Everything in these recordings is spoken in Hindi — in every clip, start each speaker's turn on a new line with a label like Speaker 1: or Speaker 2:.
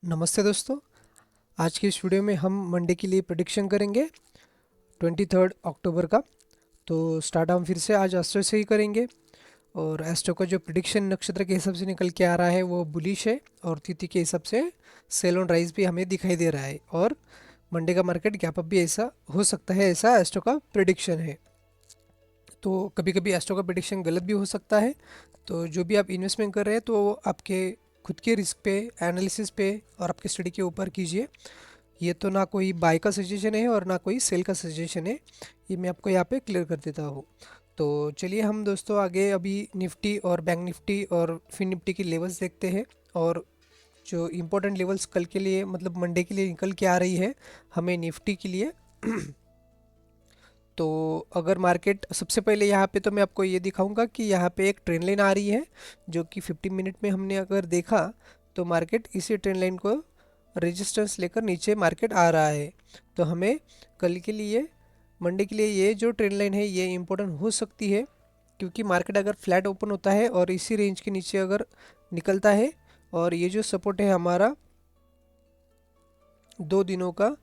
Speaker 1: नमस्ते दोस्तों। आज की इस वीडियो में हम मंडे के लिए प्रेडिक्शन करेंगे 23 अक्टूबर का। तो स्टार्ट हम फिर से आज एस्ट्रो से ही करेंगे। और एस्ट्रो का जो प्रेडिक्शन नक्षत्र के हिसाब से निकल के आ रहा है वो बुलिश है, और तिथि के हिसाब से सेल ऑन राइज भी हमें दिखाई दे रहा है। और मंडे का मार्केट गैप अप भी ऐसा हो सकता है, ऐसा एस्ट्रो का प्रेडिक्शन है। तो कभी कभी एस्ट्रो का प्रेडिक्शन गलत भी हो सकता है। तो जो भी आप इन्वेस्टमेंट कर रहे हैं तो वो आपके खुद के रिस्क पे, एनालिसिस पे और आपके स्टडी के ऊपर कीजिए। ये तो ना कोई बाय का सजेशन है और ना कोई सेल का सजेशन है, ये मैं आपको यहाँ पे क्लियर कर देता हूँ। तो चलिए हम दोस्तों आगे अभी निफ्टी और बैंक निफ्टी और फिन निफ्टी की लेवल्स देखते हैं। और जो इम्पोर्टेंट लेवल्स कल के लिए मतलब मंडे के लिए निकल के आ रही है हमें निफ्टी के लिए। तो अगर मार्केट सबसे पहले यहाँ पे तो मैं आपको ये दिखाऊंगा कि यहाँ पे एक ट्रेंड लाइन आ रही है, जो कि 50 मिनट में हमने अगर देखा तो मार्केट इसी ट्रेंड लाइन को रेजिस्टेंस लेकर नीचे मार्केट आ रहा है। तो हमें कल के लिए, मंडे के लिए ये जो ट्रेंड लाइन है ये इम्पोर्टेंट हो सकती है, क्योंकि मार्केट अगर फ्लैट ओपन होता है और इसी रेंज के नीचे अगर निकलता है, और ये जो सपोर्ट है हमारा 2 दिनों का,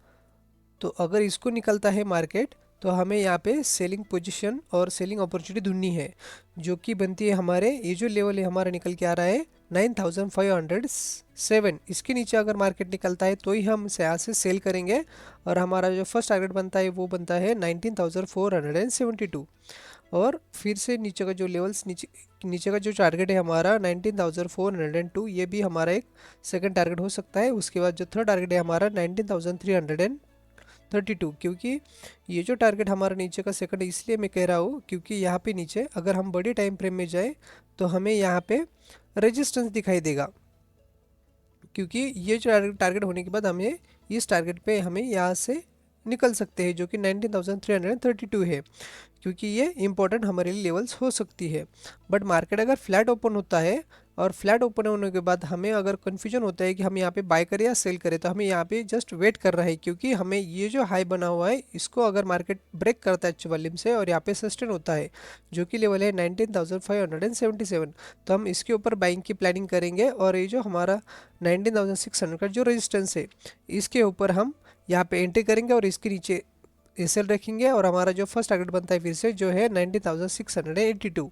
Speaker 1: तो अगर इसको निकलता है मार्केट तो हमें यहाँ पे सेलिंग पोजीशन और सेलिंग अपॉर्चुनिटी ढूंढनी है, जो कि बनती है हमारे ये जो लेवल है हमारा निकल के आ रहा है 9507। इसके नीचे अगर मार्केट निकलता है तो ही हम यहाँ से सेल करेंगे। और हमारा जो फर्स्ट टारगेट बनता है वो बनता है 19472। और फिर से नीचे का जो लेवल्स, नीचे नीचे का जो टारगेट है हमारा 19402, ये भी हमारा एक सेकंड टारगेट हो सकता है। उसके बाद जो थर्ड टारगेट है हमारा 19332, क्योंकि ये जो टारगेट हमारा नीचे का सेकंड इसलिए मैं कह रहा हूँ क्योंकि यहाँ पे नीचे अगर हम बड़ी टाइम फ्रेम में जाए तो हमें यहाँ पे रेजिस्टेंस दिखाई देगा, क्योंकि ये जो टारगेट होने के बाद हमें इस टारगेट पे हमें यहाँ से निकल सकते हैं, जो कि 19332 है, क्योंकि ये इंपॉर्टेंट हमारे लिए लेवल्स हो सकती है। बट मार्केट अगर फ्लैट ओपन होता है और फ्लैट ओपन होने के बाद हमें अगर कन्फ्यूजन होता है कि हम यहाँ पे बाय करें या सेल करें, तो हमें यहाँ पे जस्ट वेट कर रहा है, क्योंकि हमें ये जो हाई बना हुआ है इसको अगर मार्केट ब्रेक करता है अच्छे वॉल्यूम से और यहाँ पे सस्टेन होता है, जो कि लेवल है 19577, तो हम इसके ऊपर बाइंग की प्लानिंग करेंगे। और ये जो हमारा 19600 का जो रेजिस्टेंस है इसके ऊपर हम यहाँ पे एंट्री करेंगे और इसके नीचे एसएल रखेंगे। और हमारा जो फर्स्ट टारगेट बनता है फिर से जो है 19682।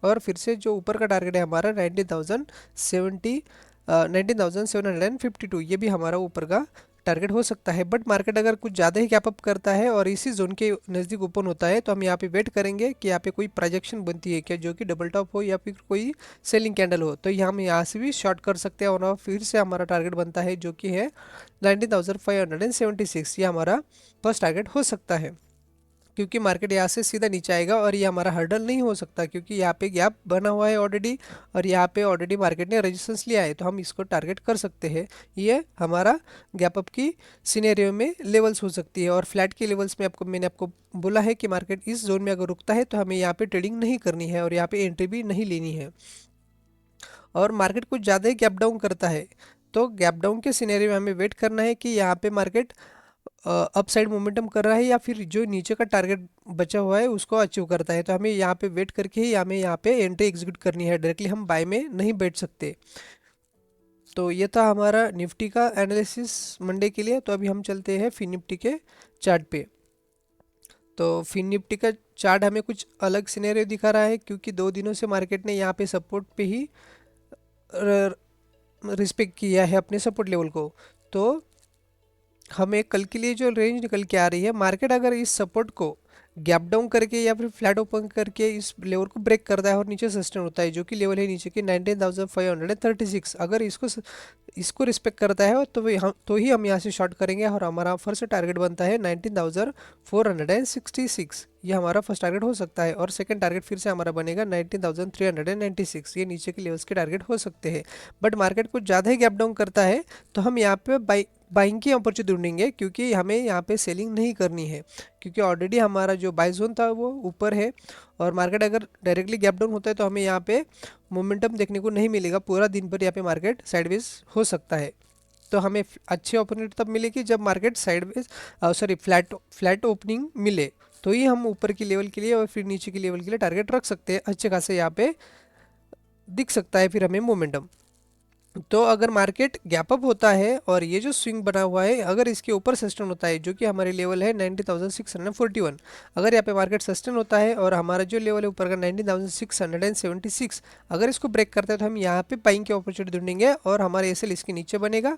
Speaker 1: और फिर से जो ऊपर का टारगेट है हमारा 19752, ये भी हमारा ऊपर का टारगेट हो सकता है। बट मार्केट अगर कुछ ज़्यादा ही गैप अप करता है और इसी जोन के नज़दीक ओपन होता है तो हम यहाँ पे वेट करेंगे कि यहाँ पे कोई प्रोजेक्शन बनती है क्या, जो कि डबल टॉप हो या फिर कोई सेलिंग कैंडल हो, तो यहाँ हम यहाँ से भी शॉर्ट कर सकते हैं। और फिर से हमारा टारगेट बनता है जो कि है 19576, ये हमारा फर्स्ट टारगेट हो सकता है, क्योंकि मार्केट यहाँ से सीधा नीचे आएगा और ये हमारा हर्डल नहीं हो सकता, क्योंकि यहाँ पे गैप बना हुआ है ऑलरेडी और यहाँ पे ऑलरेडी मार्केट ने रेजिस्टेंस लिया है, तो हम इसको टारगेट कर सकते हैं। ये हमारा गैप अप की सिनेरियो में लेवल्स हो सकती है। और फ्लैट के लेवल्स में मैंने आपको बोला है कि मार्केट इस जोन में अगर रुकता है तो हमें यहाँ पे ट्रेडिंग नहीं करनी है और यहाँ पे एंट्री भी नहीं लेनी है। और मार्केट कुछ ज़्यादा ही गैप डाउन करता है तो गैप डाउन के सिनेरियो में हमें वेट करना है कि यहाँ पे मार्केट अपसाइड मोमेंटम कर रहा है या फिर जो नीचे का टारगेट बचा हुआ है उसको अचीव करता है, तो हमें यहाँ पे वेट करके ही हमें यहाँ पे एंट्री एग्जीक्यूट करनी है, डायरेक्टली हम बाय में नहीं बैठ सकते। तो ये था हमारा निफ्टी का एनालिसिस मंडे के लिए। तो अभी हम चलते हैं फिन निफ्टी के चार्ट पे। तो फिन निफ्टी का चार्ट हमें कुछ अलग सिनेरियो दिखा रहा है, क्योंकि 2 दिनों से मार्केट ने यहाँ पे सपोर्ट पे ही रिस्पेक्ट किया है अपने सपोर्ट लेवल को। तो हमें कल के लिए जो रेंज निकल के आ रही है, मार्केट अगर इस सपोर्ट को गैप डाउन करके या फिर फ्लैट ओपन करके इस लेवल को ब्रेक करता है और नीचे सस्टेन होता है, जो कि लेवल है नीचे की 19536, अगर इसको रिस्पेक्ट करता है तो ही हम यहाँ से शॉर्ट करेंगे। और हमारा फर्स्ट टारगेट बनता है 19466, ये हमारा फर्स्ट टारगेट हो सकता है। और सेकंड टारगेट फिर से हमारा बनेगा 19396, ये नीचे के लेवल्स के टारगेट हो सकते हैं। बट मार्केट कुछ ज़्यादा ही गैप डाउन करता है तो हम यहाँ पे बाइंग की अपॉर्चुनिटी ढूंढेंगे, क्योंकि हमें यहाँ पे सेलिंग नहीं करनी है, क्योंकि ऑलरेडी हमारा जो बाय जोन था वो ऊपर है। और मार्केट अगर डायरेक्टली गैप डाउन होता है तो हमें यहाँ पे मोमेंटम देखने को नहीं मिलेगा, पूरा दिन भर यहाँ पे मार्केट साइडवेज हो सकता है। तो हमें अच्छी अपॉर्चुनिटी तब मिलेगी जब market sideways sorry flat opening मिले, तो ही हम ऊपर की लेवल के लिए और फिर नीचे की लेवल के लिए टारगेट रख सकते हैं। अच्छे खासे यहाँ पे दिख सकता है फिर हमें मोमेंटम। तो अगर मार्केट गैप अप होता है और ये जो स्विंग बना हुआ है अगर इसके ऊपर सस्टेन होता है, जो कि हमारे लेवल है 19,641, अगर यहाँ पे मार्केट सस्टेन होता है और हमारा जो लेवल है ऊपर का 19,676, अगर इसको ब्रेक करता है तो हम यहाँ पे बाइंग की अपॉर्चुनिटी ढूंढेंगे और हमारा एसएल इसके नीचे बनेगा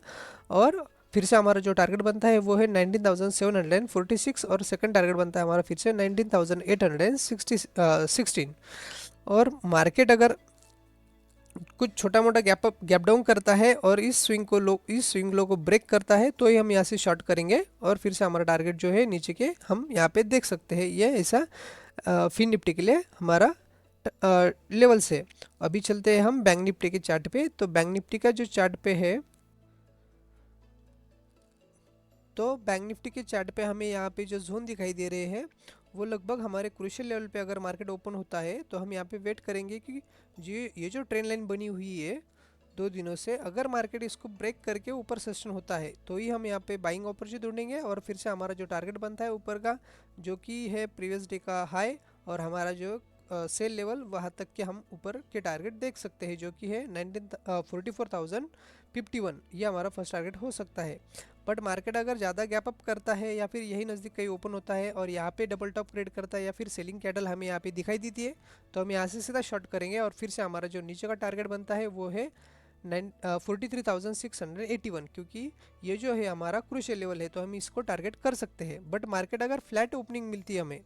Speaker 1: और फिर से हमारा जो टारगेट बनता है वो है 19,746 और सेकंड टारगेट बनता है हमारा फिर से 19,816। और मार्केट अगर कुछ छोटा मोटा गैप डाउन करता है और इस स्विंग लो को ब्रेक करता है तो ही हम यहाँ से शॉर्ट करेंगे और फिर से हमारा टारगेट जो है नीचे के हम यहाँ पे देख सकते हैं। ये ऐसा फिन निफ्टी के लिए हमारा लेवल से। अभी चलते हैं हम बैंक निफ्टी के चार्ट पे। तो बैंक निफ्टी का जो चार्ट पे है, तो बैंक निफ्टी के चार्ट पे हमें यहाँ पे जो जोन दिखाई दे रहे हैं वो लगभग हमारे क्रूशियल लेवल पे अगर मार्केट ओपन होता है तो हम यहाँ पे वेट करेंगे कि ये जो ट्रेंड लाइन बनी हुई है 2 दिनों से, अगर मार्केट इसको ब्रेक करके ऊपर सस्टेन होता है तो ही हम यहाँ पे बाइंग अपॉर्चुनिटी ढूंढेंगे और फिर से हमारा जो टारगेट बनता है ऊपर का जो कि है प्रीवियस डे का हाई और हमारा जो सेल लेवल वहाँ तक के हम ऊपर के टारगेट देख सकते हैं जो कि है 44,051। ये हमारा फर्स्ट टारगेट हो सकता है। बट मार्केट अगर ज़्यादा गैप अप करता है या फिर यही नज़दीक कहीं ओपन होता है और यहाँ पे डबल टॉप क्रिएट करता है या फिर सेलिंग कैडल हमें यहाँ पे दिखाई देती है तो हम यहाँ से सीधा शॉर्ट करेंगे और फिर से हमारा जो नीचे का टारगेट बनता है वो है 43,681, क्योंकि ये जो है हमारा क्रूशियल लेवल है तो हम इसको टारगेट कर सकते हैं। बट मार्केट अगर फ्लैट ओपनिंग मिलती है हमें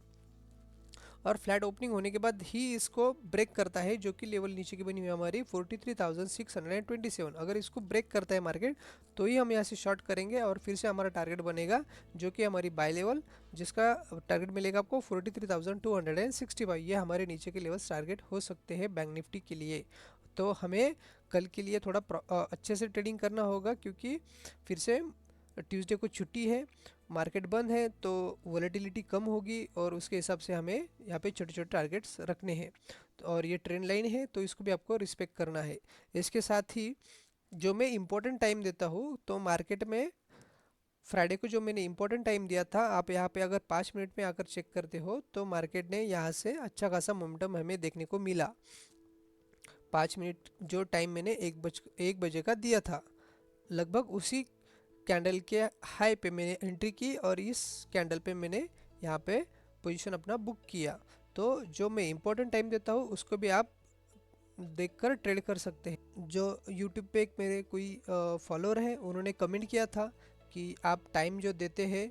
Speaker 1: और फ्लैट ओपनिंग होने के बाद ही इसको ब्रेक करता है जो कि लेवल नीचे की बनी हुई हमारी 43,627, अगर इसको ब्रेक करता है मार्केट तो ही हम यहाँ से शॉर्ट करेंगे और फिर से हमारा टारगेट बनेगा जो कि हमारी बाय लेवल, जिसका टारगेट मिलेगा आपको 43,265। ये हमारे नीचे के लेवल्स टारगेट हो सकते हैं बैंक निफ्टी के लिए। तो हमें कल के लिए थोड़ा अच्छे से ट्रेडिंग करना होगा क्योंकि फिर से ट्यूसडे को छुट्टी है, मार्केट बंद है तो वॉलेटिलिटी कम होगी और उसके हिसाब से हमें यहाँ पे छोटे छोटे टारगेट्स रखने हैं। तो और ये ट्रेंड लाइन है तो इसको भी आपको रिस्पेक्ट करना है। इसके साथ ही जो मैं इम्पोर्टेंट टाइम देता हूँ तो मार्केट में फ्राइडे को जो मैंने इम्पोर्टेंट टाइम दिया था, आप यहाँ पे अगर 5 मिनट में आकर चेक करते हो तो मार्केट ने यहाँ से अच्छा खासा मोमेंटम हमें देखने को मिला। 5 मिनट जो टाइम मैंने 1 बजे का दिया था, लगभग उसी कैंडल के हाई पे मैंने एंट्री की और इस कैंडल पे मैंने यहाँ पे पोजीशन अपना बुक किया। तो जो मैं इम्पोर्टेंट टाइम देता हूँ उसको भी आप देखकर ट्रेड कर सकते हैं। जो यूट्यूब पे एक मेरे कोई फॉलोअर है उन्होंने कमेंट किया था कि आप टाइम जो देते हैं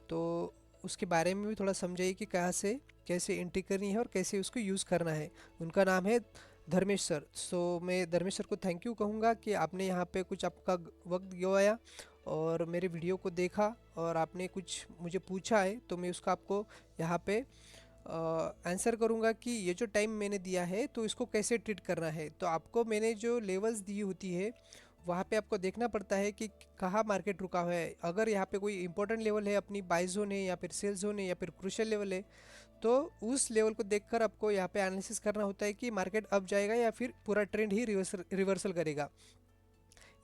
Speaker 1: तो उसके बारे में भी थोड़ा समझाइए कि कहाँ से कैसे एंट्री करनी है और कैसे उसको यूज़ करना है। उनका नाम है धर्मेश सर। सो मैं धर्मेश सर को थैंक यू कहूँगा कि आपने यहाँ पे कुछ आपका वक्त गवाया और मेरे वीडियो को देखा और आपने कुछ मुझे पूछा है तो मैं उसका आपको यहाँ पे आंसर करूँगा कि ये जो टाइम मैंने दिया है तो इसको कैसे ट्रीट करना है। तो आपको मैंने जो लेवल्स दी होती है वहाँ पे आपको देखना पड़ता है कि कहाँ मार्केट रुका हुआ है। अगर यहाँ पे कोई इंपॉर्टेंट लेवल है, अपनी बाय जोन है या फिर सेल जोन है या फिर क्रूशियल लेवल है, तो उस लेवल को देखकर आपको यहाँ पे एनालिसिस करना होता है कि मार्केट अप जाएगा या फिर पूरा ट्रेंड ही रिवर्सल करेगा।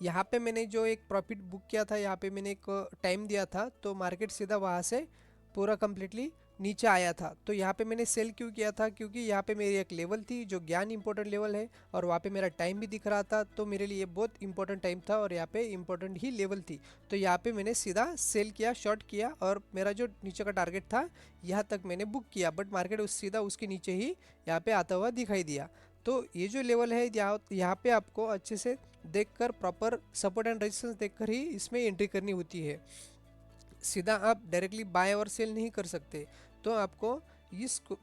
Speaker 1: यहाँ पे मैंने जो एक प्रॉफिट बुक किया था, यहाँ पे मैंने एक टाइम दिया था तो मार्केट सीधा वहाँ से पूरा कम्प्लीटली नीचे आया था। तो यहाँ पे मैंने सेल क्यों किया था, क्योंकि यहाँ पे मेरी एक लेवल थी जो ज्ञान इंपॉर्टेंट लेवल है और वहाँ पे मेरा टाइम भी दिख रहा था तो मेरे लिए बहुत इंपॉर्टेंट टाइम था और यहाँ पे इंपॉर्टेंट ही लेवल थी। तो यहाँ पे मैंने सीधा सेल किया, शॉर्ट किया और मेरा जो नीचे का टारगेट था यहाँ तक मैंने बुक किया, बट मार्केट सीधा उसके नीचे ही यहाँ पे आता हुआ दिखाई दिया। तो ये जो लेवल है यहाँ पे आपको अच्छे से देखकर प्रॉपर सपोर्ट एंड रेजिस्टेंस देखकर ही इसमें एंट्री करनी होती है। सीधा आप डायरेक्टली बाय और सेल नहीं कर सकते। तो आपको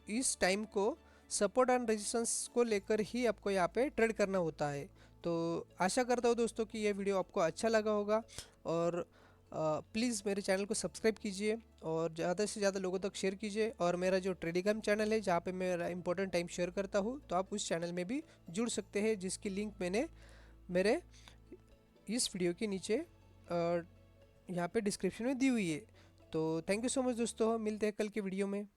Speaker 1: इस टाइम को सपोर्ट एंड रेजिस्टेंस को लेकर ही आपको यहाँ पे ट्रेड करना होता है। तो आशा करता हूँ दोस्तों कि ये वीडियो आपको अच्छा लगा होगा और प्लीज़ मेरे चैनल को सब्सक्राइब कीजिए और ज़्यादा से ज़्यादा लोगों तक शेयर कीजिए। और मेरा जो टेलीग्राम चैनल है जहाँ पे मेरा इंपॉर्टेंट टाइम शेयर करता हूँ तो आप उस चैनल में भी जुड़ सकते हैं, जिसकी लिंक मैंने मेरे इस वीडियो के नीचे यहाँ पे डिस्क्रिप्शन में दी हुई है। तो थैंक यू सो मच दोस्तों, मिलते हैं कल के वीडियो में।